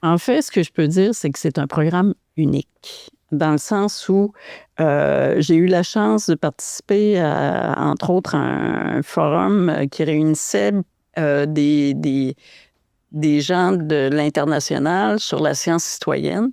En fait, ce que je peux dire, c'est que c'est un programme unique, dans le sens où, j'ai eu la chance de participer à, entre autres, un forum, qui réunissait, des gens de l'international sur la science citoyenne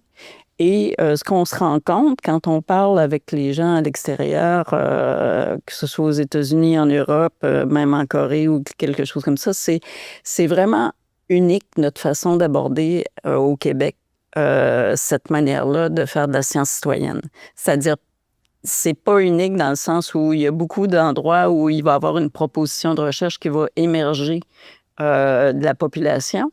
et ce qu'on se rend compte quand on parle avec les gens à l'extérieur, que ce soit aux États-Unis, en Europe, même en Corée ou quelque chose comme ça, c'est vraiment unique notre façon d'aborder, au Québec, cette manière-là de faire de la science citoyenne. C'est-à-dire, c'est pas unique dans le sens où il y a beaucoup d'endroits où il va y avoir une proposition de recherche qui va émerger, de la population.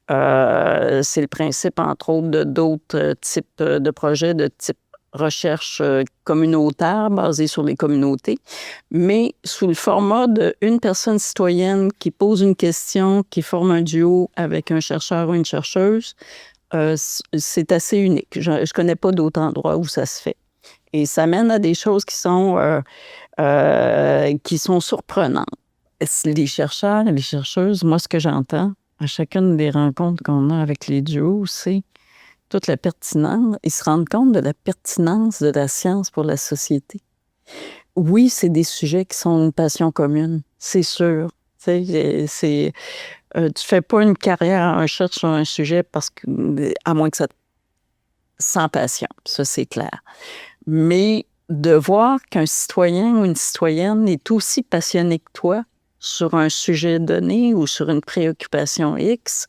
C'est le principe, entre autres, de d'autres types de projets de type recherche communautaire, basés sur les communautés, mais sous le format d'une personne citoyenne qui pose une question, qui forme un duo avec un chercheur ou une chercheuse. C'est assez unique. Je ne connais pas d'autres endroits où ça se fait. Et ça mène à des choses qui sont surprenantes. Les chercheurs et les chercheuses, moi, ce que j'entends à chacune des rencontres qu'on a avec les duos, c'est toute la pertinence. Ils se rendent compte de la pertinence de la science pour la société. Oui, c'est des sujets qui sont une passion commune, c'est sûr. Tu sais, tu fais pas une carrière en recherche sur un sujet parce que, à moins que ça sans passion, ça c'est clair. Mais de voir qu'un citoyen ou une citoyenne est aussi passionné que toi sur un sujet donné ou sur une préoccupation X,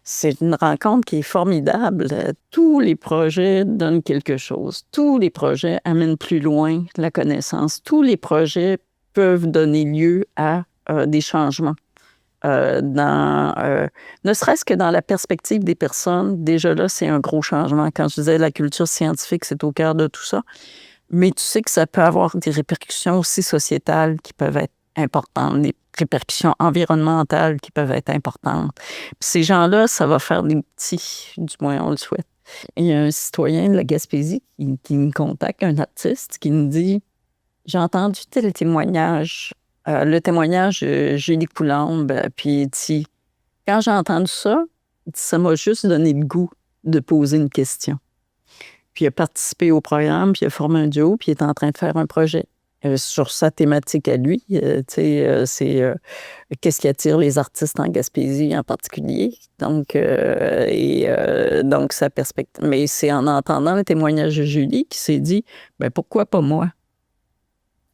c'est une rencontre qui est formidable. Tous les projets donnent quelque chose. Tous les projets amènent plus loin la connaissance. Tous les projets peuvent donner lieu à des changements. Ne serait-ce que dans la perspective des personnes, déjà là, c'est un gros changement. Quand je disais la culture scientifique, c'est au cœur de tout ça. Mais tu sais que ça peut avoir des répercussions aussi sociétales qui peuvent être importantes, des répercussions environnementales qui peuvent être importantes. Puis ces gens-là, ça va faire des petits, du moins on le souhaite. Il y a un citoyen de la Gaspésie qui me contacte, un artiste, qui me dit « J'ai entendu tel témoignage, le témoignage de Julie Coulombe, puis il dit « Quand j'ai entendu ça, ça m'a juste donné le goût de poser une question. » Puis il a participé au programme, puis il a formé un duo, puis il est en train de faire un projet sur sa thématique à lui. C'est qu'est-ce qui attire les artistes en Gaspésie en particulier. Donc, donc sa perspective. Mais c'est en entendant le témoignage de Julie qu'il s'est dit, ben pourquoi pas moi?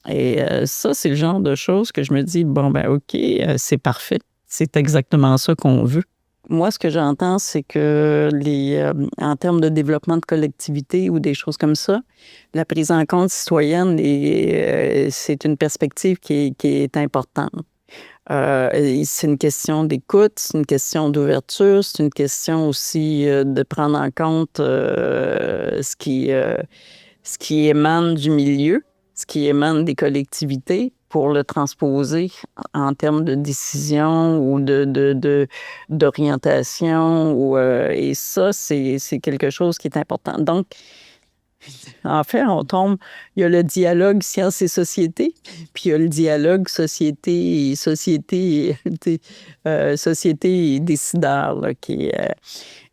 Et ça, c'est le genre de choses que je me dis, bon, ben OK, c'est parfait. C'est exactement ça qu'on veut. Moi, ce que j'entends, c'est que en termes de développement de collectivité ou des choses comme ça, la prise en compte citoyenne, c'est une perspective qui est importante. C'est une question d'écoute, c'est une question d'ouverture, c'est une question aussi de prendre en compte ce qui émane du milieu, ce qui émane des collectivités pour le transposer en termes de décision ou d'orientation. Et ça, c'est quelque chose qui est important. Donc, en fait, il y a le dialogue sciences et société, puis il y a le dialogue société et décideurs. Là,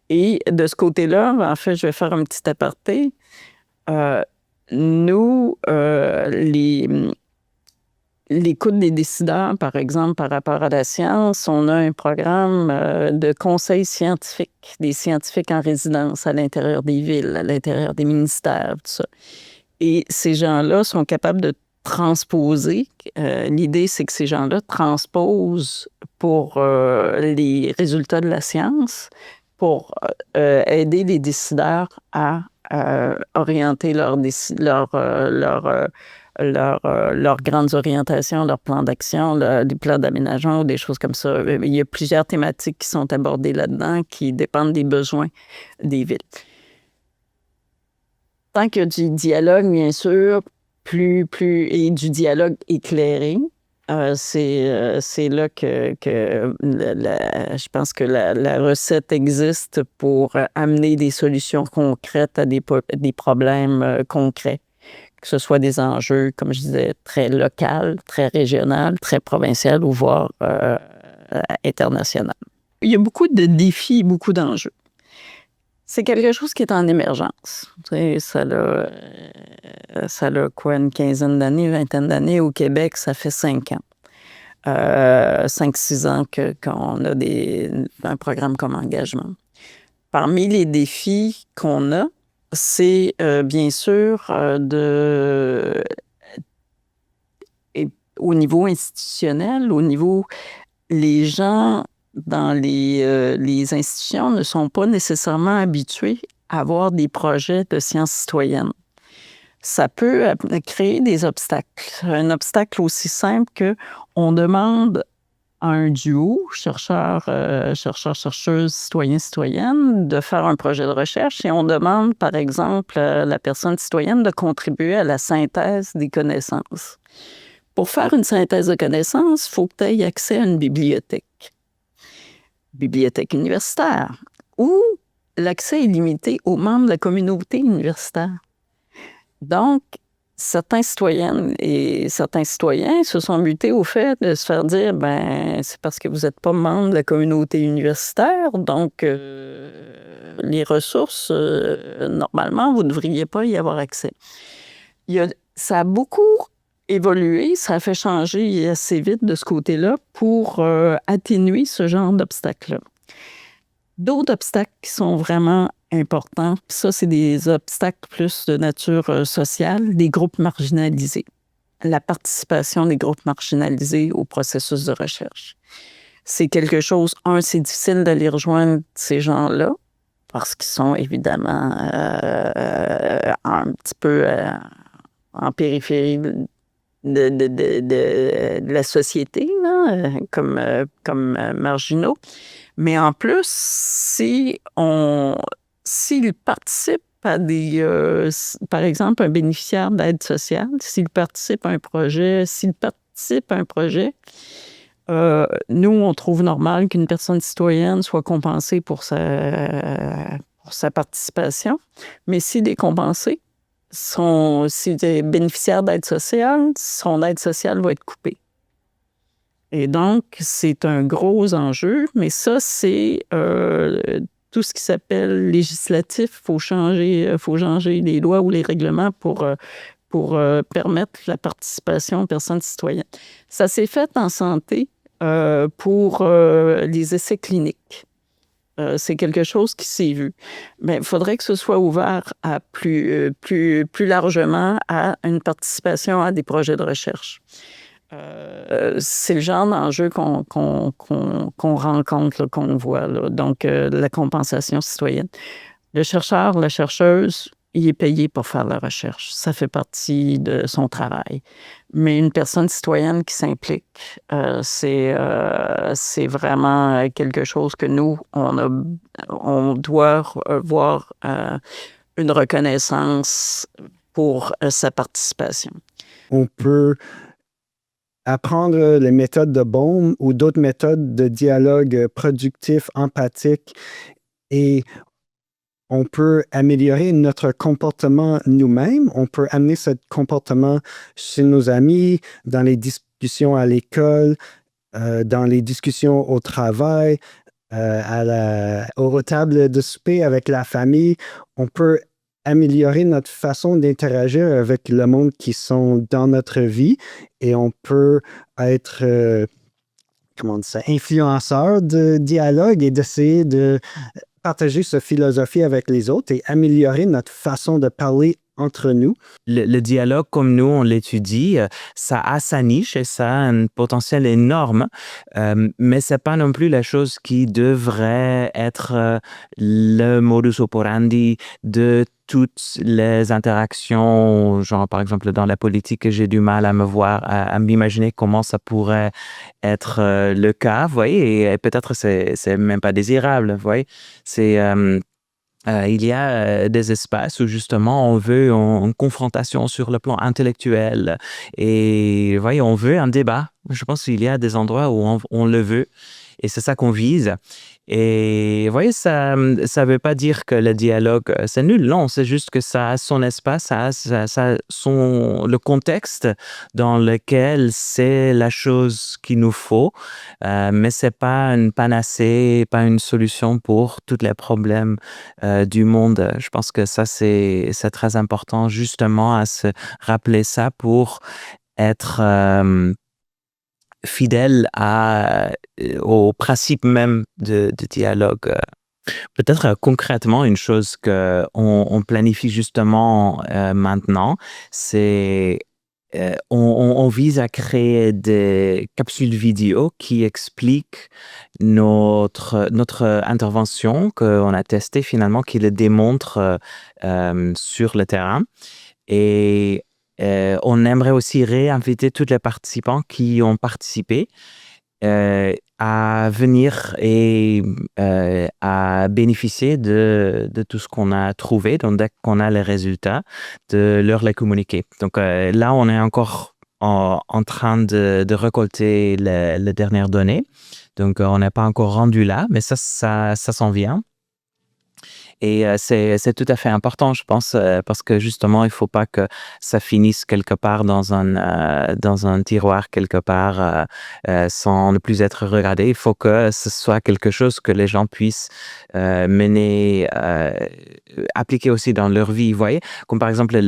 et de ce côté-là, en fait, je vais faire un petit aparté. Nous, l'écoute des décideurs, par exemple, par rapport à la science, on a un programme de conseil scientifique, des scientifiques en résidence à l'intérieur des villes, à l'intérieur des ministères, tout ça. Et ces gens-là sont capables de transposer. L'idée, c'est que ces gens-là transposent pour les résultats de la science, pour aider les décideurs à orienter leurs grandes orientations, leurs plans d'action, des plans d'aménagement ou des choses comme ça. Il y a plusieurs thématiques qui sont abordées là-dedans qui dépendent des besoins des villes. Tant qu'il y a du dialogue, bien sûr, et du dialogue éclairé, c'est là que je pense que la recette existe pour amener des solutions concrètes à des problèmes concrets. Que ce soit des enjeux, comme je disais, très local, très régional, très provincial ou voire international. Il y a beaucoup de défis, beaucoup d'enjeux. C'est quelque chose qui est en émergence. Tu sais, ça a quoi, une quinzaine d'années, vingtaine d'années. Au Québec, ça fait 5 ans. 5-6 ans qu'on a un programme comme engagement. Parmi les défis qu'on a, c'est bien sûr au niveau institutionnel, au niveau, les gens dans les institutions ne sont pas nécessairement habitués à avoir des projets de sciences citoyennes. Ça peut créer des obstacles. Un obstacle aussi simple qu'on demande à un duo, chercheurs-chercheuses, citoyens-citoyennes, de faire un projet de recherche et on demande, par exemple, à la personne citoyenne de contribuer à la synthèse des connaissances. Pour faire une synthèse de connaissances, il faut que tu aies accès à une bibliothèque universitaire, où l'accès est limité aux membres de la communauté universitaire. Donc, certains citoyennes et certains citoyens se sont mutés au fait de se faire dire, ben c'est parce que vous n'êtes pas membre de la communauté universitaire, donc les ressources, normalement, vous ne devriez pas y avoir accès. Ça a beaucoup évolué, ça a fait changer assez vite de ce côté-là pour atténuer ce genre d'obstacles-là. D'autres obstacles qui sont vraiment importants, ça, c'est des obstacles plus de nature sociale, des groupes marginalisés. La participation des groupes marginalisés au processus de recherche. C'est quelque chose, c'est difficile d'aller rejoindre ces gens-là parce qu'ils sont évidemment un petit peu en périphérie de la société, là, comme marginaux. Mais en plus, s'ils participent à par exemple, un bénéficiaire d'aide sociale, s'il participe à un projet, nous, on trouve normal qu'une personne citoyenne soit compensée pour sa participation. Mais s'il est compensé, s'il est bénéficiaire d'aide sociale, son aide sociale va être coupée. Et donc, c'est un gros enjeu, mais ça, c'est tout ce qui s'appelle législatif. Il faut changer les lois ou les règlements pour permettre la participation aux personnes citoyennes. Ça s'est fait en santé pour les essais cliniques. C'est quelque chose qui s'est vu. Mais il faudrait que ce soit ouvert à plus largement à une participation à des projets de recherche. C'est le genre d'enjeu qu'on rencontre, là, qu'on voit. Là. Donc, la compensation citoyenne. Le chercheur, la chercheuse, il est payé pour faire la recherche. Ça fait partie de son travail. Mais une personne citoyenne qui s'implique, c'est vraiment quelque chose que nous, on doit voir une reconnaissance pour sa participation. On peut apprendre les méthodes de Bohm ou d'autres méthodes de dialogue productif, empathique, et on peut améliorer notre comportement nous-mêmes. On peut amener ce comportement chez nos amis, dans les discussions à l'école, dans les discussions au travail, aux tables de souper avec la famille. On peut améliorer notre façon d'interagir avec le monde qui sont dans notre vie et on peut être influenceur de dialogue et d'essayer de partager cette philosophie avec les autres et améliorer notre façon de parler entre nous. Le dialogue, comme nous, on l'étudie, ça a sa niche et ça a un potentiel énorme, mais c'est pas non plus la chose qui devrait être le modus operandi de toutes les interactions, genre par exemple dans la politique, j'ai du mal à m'imaginer comment ça pourrait être le cas, vous voyez, et peut-être c'est même pas désirable, vous voyez, il y a des espaces où justement on veut une confrontation sur le plan intellectuel et voyez, on veut un débat Je pense qu'il y a des endroits où on le veut et c'est ça qu'on vise. Et vous voyez, ça veut pas dire que le dialogue, c'est nul. Non, c'est juste que ça a son espace, ça a le contexte dans lequel c'est la chose qu'il nous faut, mais c'est pas une panacée, pas une solution pour tous les problèmes du monde. Je pense que ça, c'est très important justement à se rappeler ça pour être fidèle au principe même de dialogue. Peut-être concrètement, une chose qu'on planifie justement maintenant, c'est on vise à créer des capsules vidéo qui expliquent notre intervention qu'on a testée finalement, qui le démontre sur le terrain. Et on aimerait aussi réinviter tous les participants qui ont participé à venir et à bénéficier de tout ce qu'on a trouvé. Donc, dès qu'on a les résultats, de leur les communiquer. Donc là, on est encore en train de récolter les dernières données. Donc, on n'est pas encore rendu là, mais ça s'en vient. Et c'est tout à fait important, je pense, parce que justement, il faut pas que ça finisse quelque part dans un tiroir quelque part sans ne plus être regardé. Il faut que ce soit quelque chose que les gens puissent mener, appliquer aussi dans leur vie. Vous voyez, comme par exemple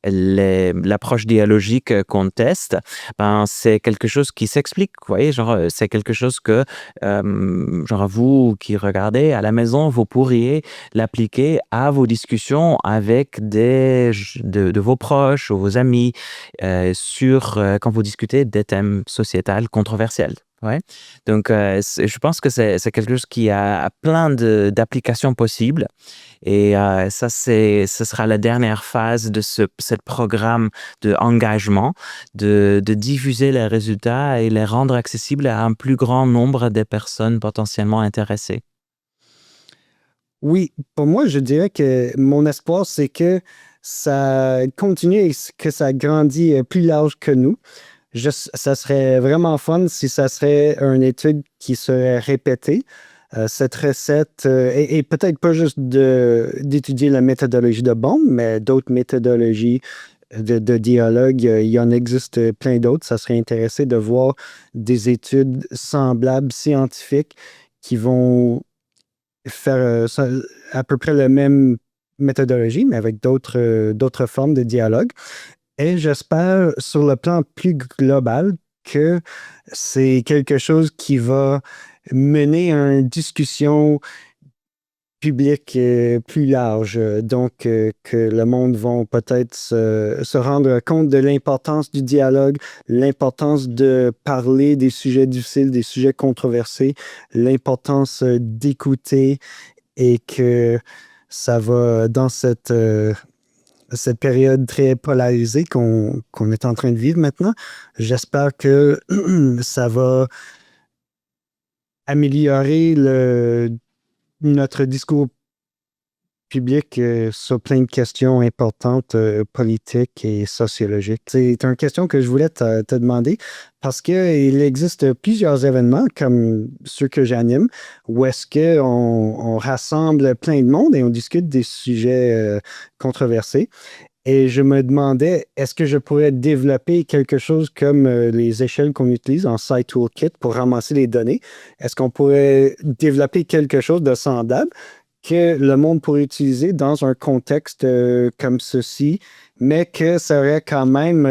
l'approche dialogique qu'on teste, ben c'est quelque chose qui s'explique. Vous voyez, genre c'est quelque chose que genre vous qui regardez à la maison, vous pourriez l'appliquer à vos discussions avec de vos proches ou vos amis quand vous discutez des thèmes sociétals controversiels. Ouais. Donc, je pense que c'est quelque chose qui a plein d'applications possibles. Et ça, ce sera la dernière phase de ce programme d'engagement, de diffuser les résultats et les rendre accessibles à un plus grand nombre de personnes potentiellement intéressées. Oui, pour moi, je dirais que mon espoir, c'est que ça continue et que ça grandit plus large que nous. Ça serait vraiment fun si ça serait une étude qui serait répétée. Cette recette, et peut-être pas juste d'étudier la méthodologie de Bohm, mais d'autres méthodologies de dialogue. Il y en existe plein d'autres. Ça serait intéressant de voir des études semblables, scientifiques, qui vont faire à peu près la même méthodologie, mais avec d'autres formes de dialogue. Et j'espère, sur le plan plus global, que c'est quelque chose qui va mener à une discussion publique plus large. Donc, que le monde va peut-être se rendre compte de l'importance du dialogue, l'importance de parler des sujets difficiles, des sujets controversés, l'importance d'écouter et que ça va, dans cette période très polarisée qu'on est en train de vivre maintenant, j'espère que ça va améliorer notre discours public sur plein de questions importantes politiques et sociologiques. C'est une question que je voulais te demander parce qu'il existe plusieurs événements comme ceux que j'anime où est-ce qu'on rassemble plein de monde et on discute des sujets controversés. Et je me demandais, est-ce que je pourrais développer quelque chose comme les échelles qu'on utilise en SciToolkit pour ramasser les données? Est-ce qu'on pourrait développer quelque chose de semblable que le monde pourrait utiliser dans un contexte comme ceci, mais que serait quand même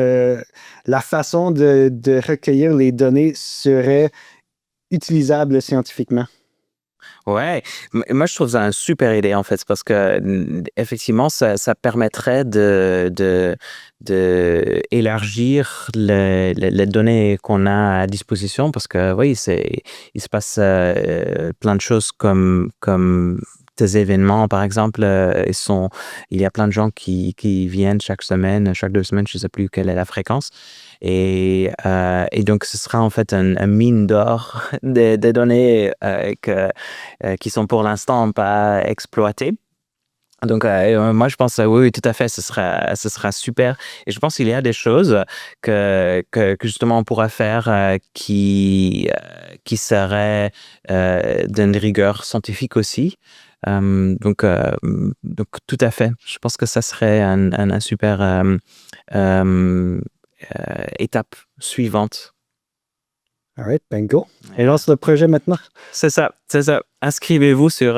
la façon de recueillir les données serait utilisable scientifiquement? Ouais, moi je trouve ça une super idée en fait, parce que effectivement ça permettrait de élargir les données qu'on a à disposition, parce que oui, il se passe plein de choses comme des événements par exemple, il y a plein de gens qui viennent chaque semaine, chaque 2 semaines, je sais plus quelle est la fréquence. Et donc ce sera en fait un mine d'or des données qui sont pour l'instant pas exploitées. Donc, moi, je pense, oui, oui, tout à fait, ce sera super. Et je pense qu'il y a des choses que justement on pourra faire qui seraient d'une rigueur scientifique aussi. Donc, tout à fait. Je pense que ça serait un super euh, étape suivante. All right, ben go. Et lance le projet maintenant. C'est ça, c'est ça. Inscrivez-vous sur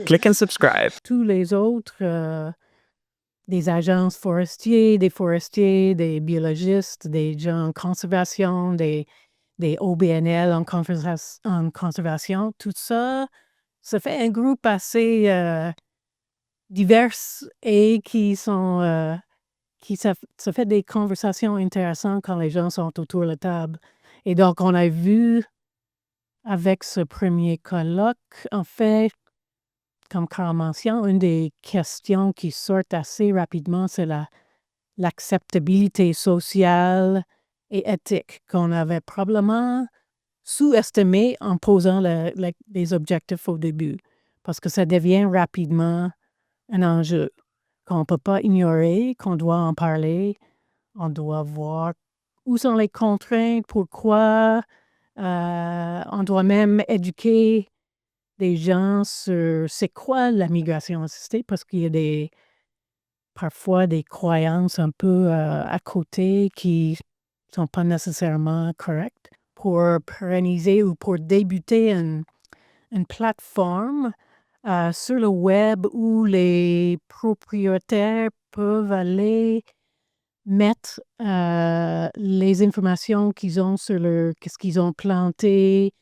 Click and subscribe. Tous les autres, des agences forestiers, des biologistes, des gens en conservation, des OBNL en conservation, tout ça, ça fait un groupe assez divers et ça fait des conversations intéressantes quand les gens sont autour de la table. Et donc, on a vu avec ce premier colloque, en fait, comme Carl mentionne, une des questions qui sortent assez rapidement, c'est l'acceptabilité sociale et éthique qu'on avait probablement sous-estimé en posant les objectifs au début. Parce que ça devient rapidement un enjeu qu'on ne peut pas ignorer, qu'on doit en parler, on doit voir où sont les contraintes, pourquoi, on doit même éduquer des gens sur c'est quoi la migration assistée, parce qu'il y a parfois des croyances un peu à côté qui sont pas nécessairement correctes. Pour pérenniser ou pour débuter une plateforme sur le web où les propriétaires peuvent aller mettre les informations qu'ils ont sur qu'est-ce qu'ils ont planté,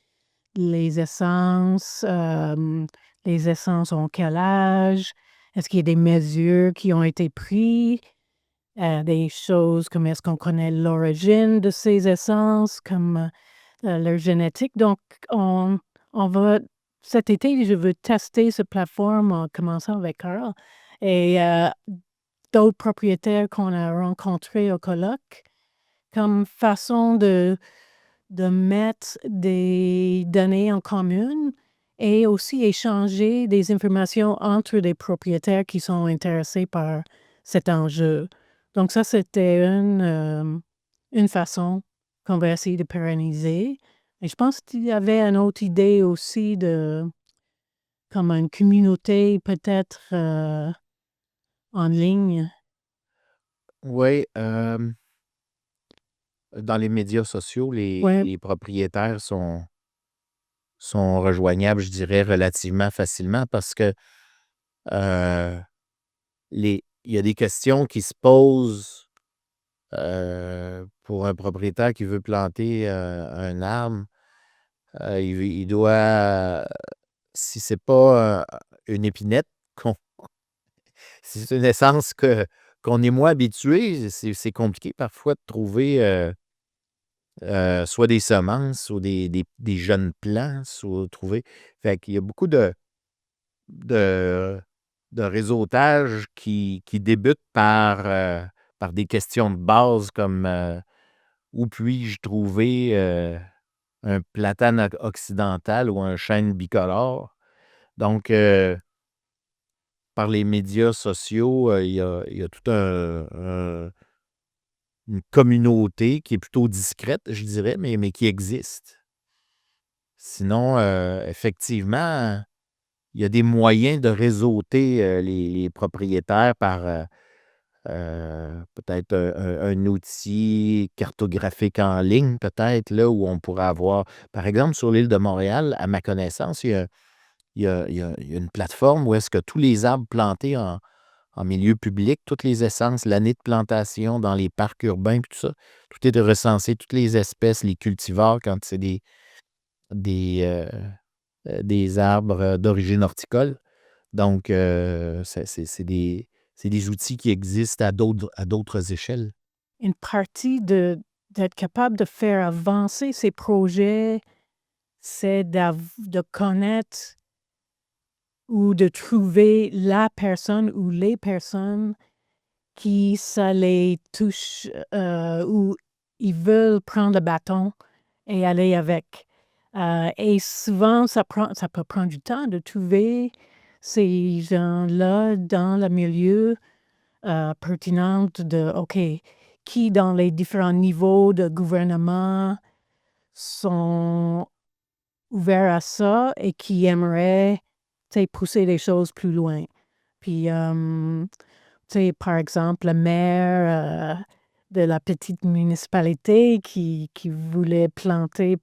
les essences ont quel âge, est-ce qu'il y a des mesures qui ont été prises, des choses comme est-ce qu'on connaît l'origine de ces essences, comme leur génétique. Donc, on va, cet été, je veux tester cette plateforme en commençant avec Carl et d'autres propriétaires qu'on a rencontrés au colloque comme façon de mettre des données en commune et aussi échanger des informations entre des propriétaires qui sont intéressés par cet enjeu. Donc ça, c'était une façon qu'on va essayer de pérenniser. Et je pense qu'il y avait une autre idée aussi comme une communauté peut-être en ligne. Oui, dans les médias sociaux, Ouais. les propriétaires sont rejoignables, je dirais, relativement facilement parce que il y a des questions qui se posent pour un propriétaire qui veut planter un arbre. Il doit, si c'est pas une épinette, si c'est une essence qu'on est moins habitué, c'est compliqué parfois de trouver soit des semences ou des jeunes plants, soit trouver. Fait qu'il y a beaucoup de réseautage qui débute par des questions de base comme où puis-je trouver un platane occidental ou un chêne bicolore. Donc, par les médias sociaux, il y a tout une communauté qui est plutôt discrète, je dirais, mais qui existe. Sinon, effectivement, il y a des moyens de réseauter les propriétaires par peut-être un outil cartographique en ligne, peut-être, là, où on pourrait avoir, par exemple, sur l'île de Montréal, à ma connaissance, il y a une plateforme où est-ce que tous les arbres plantés en milieu public, toutes les essences, l'année de plantation dans les parcs urbains, puis tout ça, tout est recensé, toutes les espèces, les cultivars, quand c'est des arbres d'origine horticole. Donc, c'est des outils qui existent à d'autres échelles. Une partie d'être capable de faire avancer ces projets, c'est de connaître ou de trouver la personne ou les personnes qui ça les touche ou ils veulent prendre le bâton et aller avec. Et souvent, ça peut prendre du temps de trouver ces gens-là dans le milieu pertinent de, OK, qui dans les différents niveaux de gouvernement sont ouverts à ça et qui aimeraient pousser les choses plus loin. Puis, par exemple, le maire de la petite municipalité qui voulait planter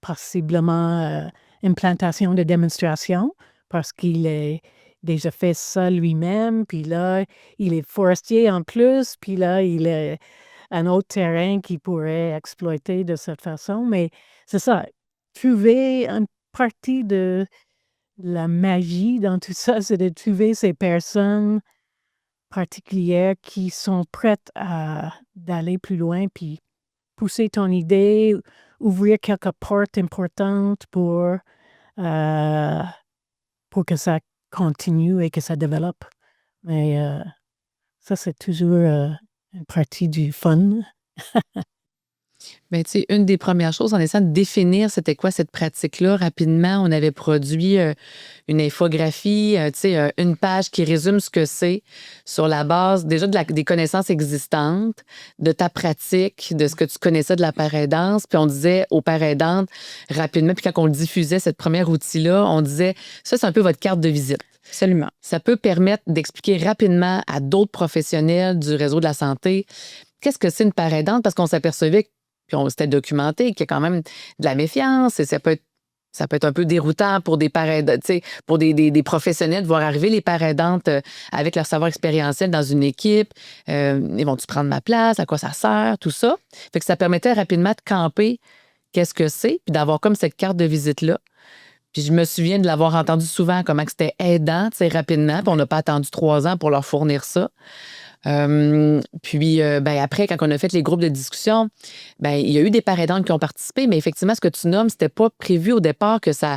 possiblement une plantation de démonstration parce qu'il a déjà fait ça lui-même. Puis là, il est forestier en plus. Puis là, il a un autre terrain qu'il pourrait exploiter de cette façon. Mais c'est ça, trouver une partie de la magie dans tout ça, c'est de trouver ces personnes particulières qui sont prêtes d'aller plus loin puis pousser ton idée, ouvrir quelques portes importantes pour que ça continue et que ça développe. Mais ça, c'est toujours une partie du fun. Bien, tu sais, une des premières choses, en essayant de définir c'était quoi cette pratique-là, rapidement, on avait produit une infographie, tu sais, une page qui résume ce que c'est sur la base déjà des connaissances existantes, de ta pratique, de ce que tu connaissais de la paraidance. Puis on disait aux paraidantes rapidement, puis quand on le diffusait, cette première outil-là, on disait, ça, c'est un peu votre carte de visite. Absolument. Ça peut permettre d'expliquer rapidement à d'autres professionnels du réseau de la santé qu'est-ce que c'est une paraidante, parce qu'on s'apercevait, puis on s'était documenté, qu'il y a quand même de la méfiance et ça peut être un peu déroutant pour des paraidantes, tu sais, pour des professionnels de voir arriver les paraidantes avec leur savoir expérientiel dans une équipe. Ils vont-tu prendre ma place? À quoi ça sert? Tout ça. Fait que ça permettait rapidement de camper qu'est-ce que c'est, puis d'avoir comme cette carte de visite-là. Puis je me souviens de l'avoir entendu souvent, comment que c'était aidant, tu sais, rapidement. Puis on n'a pas attendu 3 ans pour leur fournir ça. Puis après, quand on a fait les groupes de discussion, il y a eu des paraidantes qui ont participé, mais effectivement, ce que tu nommes, c'était pas prévu au départ que ça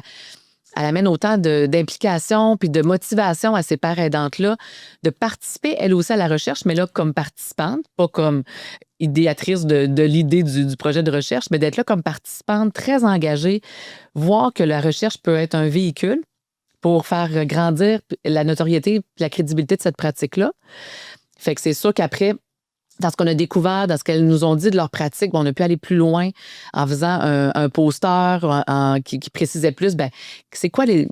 amène autant d'implication puis de motivation à ces paraidantes-là de participer, elles aussi, à la recherche, mais là, comme participante, pas comme idéatrice de l'idée du projet de recherche, mais d'être là comme participante très engagée, voir que la recherche peut être un véhicule pour faire grandir la notoriété et la crédibilité de cette pratique-là. Fait que c'est sûr qu'après, dans ce qu'on a découvert, dans ce qu'elles nous ont dit de leur pratique, on a pu aller plus loin en faisant un poster qui précisait plus, c'est quoi les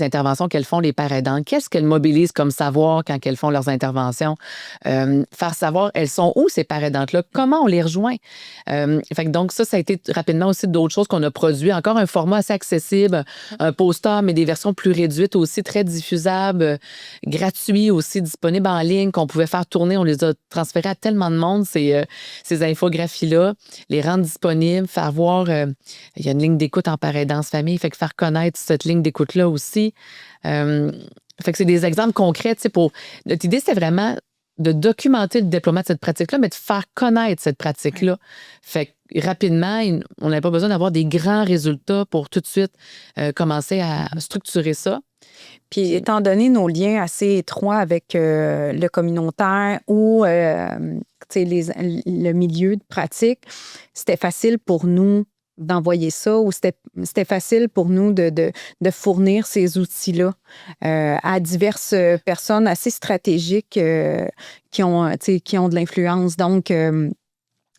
interventions qu'elles font, les paraidantes? Qu'est-ce qu'elles mobilisent comme savoir quand elles font leurs interventions? Faire savoir, elles sont où ces paraidantes-là? Comment on les rejoint? Fait que donc ça a été rapidement aussi d'autres choses qu'on a produit. Encore un format assez accessible, un poster, mais des versions plus réduites aussi, très diffusables, gratuits aussi, disponibles en ligne, qu'on pouvait faire tourner. On les a transférés à tellement de monde, ces infographies-là, les rendre disponibles, faire voir, il y a une ligne d'écoute en paraidance famille, fait que faire connaître cette ligne d'écoute-là aussi. Fait que c'est des exemples concrets, tu sais, notre idée, c'était vraiment de documenter le déploiement de cette pratique-là, mais de faire connaître cette pratique-là. Fait que rapidement, on n'avait pas besoin d'avoir des grands résultats pour tout de suite commencer à structurer ça. Puis, étant donné nos liens assez étroits avec le communautaire ou le milieu de pratique, c'était facile pour nous d'envoyer ça ou c'était facile pour nous de fournir ces outils-là à diverses personnes assez stratégiques qui ont de l'influence. Donc,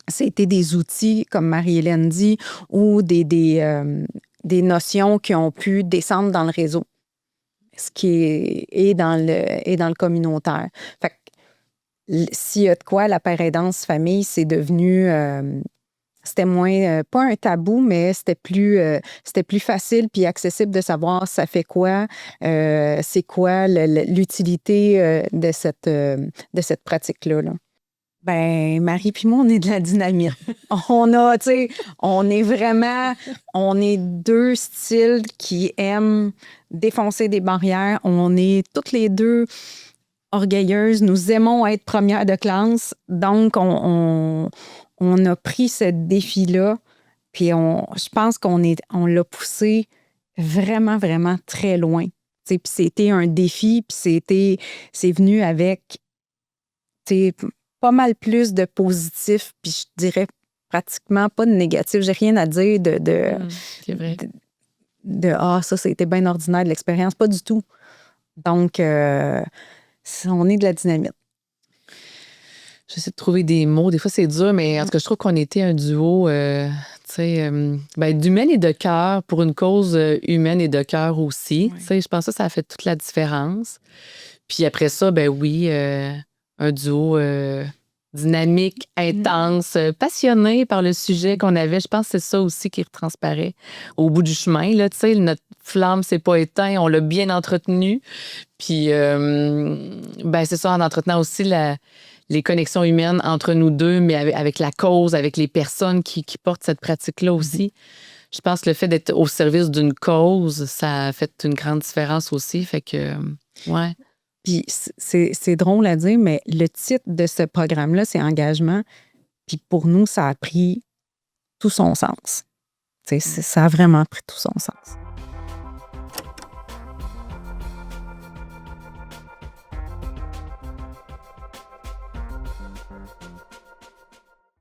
c'était des outils, comme Marie-Hélène dit, ou des notions qui ont pu descendre dans le réseau, ce qui est dans le communautaire. Fait que s'il y a de quoi, la paraidance famille, c'est devenu... c'était moins, pas un tabou, mais c'était plus facile puis accessible de savoir ça fait quoi, c'est quoi l'utilité de cette pratique-là. Là. Ben, Marie puis moi, on est de la dynamite. On est deux styles qui aiment défoncer des barrières. On est toutes les deux orgueilleuses. Nous aimons être premières de classe. Donc, on a pris ce défi-là. Puis, je pense qu'on l'a poussé vraiment, vraiment très loin. Puis, c'était un défi. Puis, c'est venu avec, pas mal plus de positif, puis je dirais pratiquement pas de négatif. J'ai rien à dire C'est vrai. ça, c'était bien ordinaire de l'expérience. Pas du tout. Donc, on est de la dynamite. J'essaie de trouver des mots. Des fois, c'est dur, mais en tout cas, je trouve qu'on était un duo, d'humaine et de cœur pour une cause humaine et de cœur aussi. Oui. Je pense que ça a fait toute la différence. Puis après ça, ben oui, un duo dynamique, intense, passionné par le sujet qu'on avait. Je pense que c'est ça aussi qui transparaît au bout du chemin. Là, notre flamme s'est pas éteinte, on l'a bien entretenu. Puis, c'est ça, en entretenant aussi les connexions humaines entre nous deux, mais avec la cause, avec les personnes qui portent cette pratique-là aussi. Je pense que le fait d'être au service d'une cause, ça a fait une grande différence aussi. Fait que, ouais. Puis c'est drôle à dire, mais le titre de ce programme-là, c'est Engagement. Puis pour nous, ça a pris tout son sens. Ça a vraiment pris tout son sens.